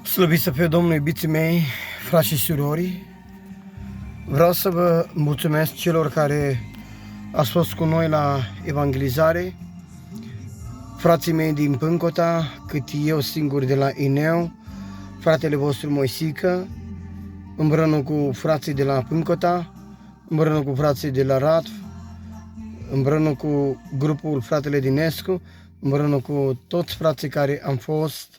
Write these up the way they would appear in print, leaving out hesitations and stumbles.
Slăvit să fie Domnul, iubiții mei, frați și surori. Vreau să vă mulțumesc celor care ați fost cu noi la evangelizare, frații mei din Pâncota, cât eu singur de la Ineu, fratele vostru Moisică, împreună cu frații de la Pâncota, împreună cu frații de la Radv, împreună cu grupul Fratele din Escu, împreună cu toți frații care am fost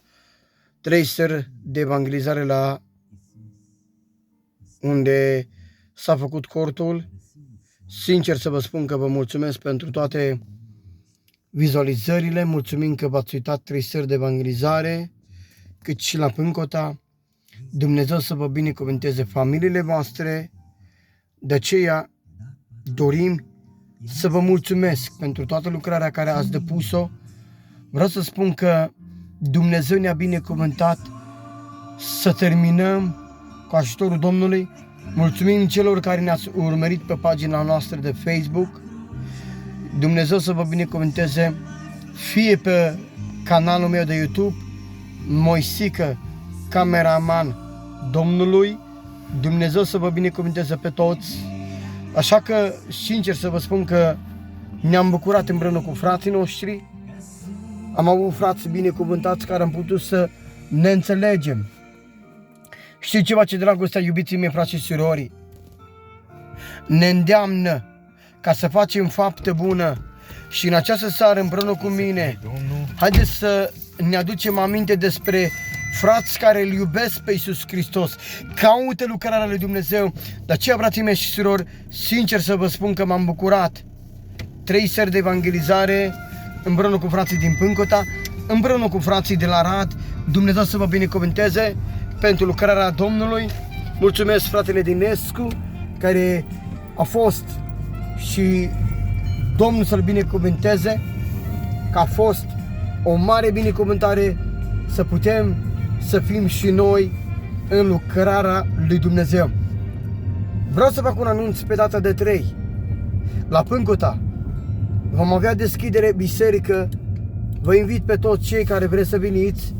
3 seri de evangelizare la unde s-a făcut cortul. Sincer să vă spun că vă mulțumesc pentru toate vizualizările, mulțumim că v-ați uitat 3 seri de evangelizare, cât și la Pâncota. Dumnezeu să vă binecuvânteze familiile voastre, de aceea dorim să vă mulțumesc pentru toată lucrarea care ați depus-o. Vreau să spun că Dumnezeu ne-a binecuvântat să terminăm cu ajutorul Domnului. Mulțumim celor care ne-ați urmărit pe pagina noastră de Facebook. Dumnezeu să vă binecuvânteze, fie pe canalul meu de YouTube, Moisică, cameraman Domnului. Dumnezeu să vă binecuvânteze pe toți. Așa că, sincer să vă spun că ne-am bucurat împreună cu frații noștri. Am avut frați binecuvântați care am putut să ne înțelegem. Știu ceva ce dragostea, iubiții mei, frați și surori, ne îndeamnă ca să facem faptă bună. Și în această seară, împreună cu mine, haideți să ne aducem aminte despre frați care îl iubesc pe Iisus Hristos, caută lucrarea lui Dumnezeu. De aceea, frații mei și surori, sincer să vă spun că m-am bucurat. 3 seri de evangelizare, împreună cu frații din Pâncota, împreună cu frații de la Rad. Dumnezeu să vă binecuvânteze pentru lucrarea Domnului. Mulțumesc fratele din Escu, care a fost, și Domnul să-l binecuvânteze, că a fost o mare binecuvântare să putem să fim și noi în lucrarea lui Dumnezeu. Vreau să fac un anunț pe data de 3 la Pâncota. Vom avea deschidere biserică. Vă invit pe toți cei care vreți să veniți.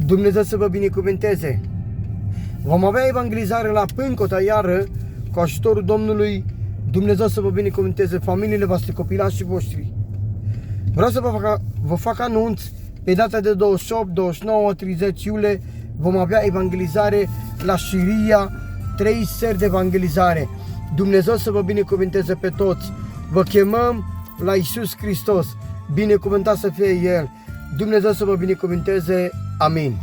Dumnezeu să vă binecuvânteze. Vom avea evangelizare la Pâncota iară, cu ajutorul Domnului. Dumnezeu să vă binecuvânteze familiile voastre, copilașii voștri. Vreau să vă fac anunț pe data de 28, 29, 30 iulie. Vom avea evangelizare la Șiria, 3 seri de evangelizare. Dumnezeu să vă binecuvânteze pe toți. Vă chemăm la Iisus Hristos. Binecuvântat să fie El. Dumnezeu să vă binecuvânteze. Amin.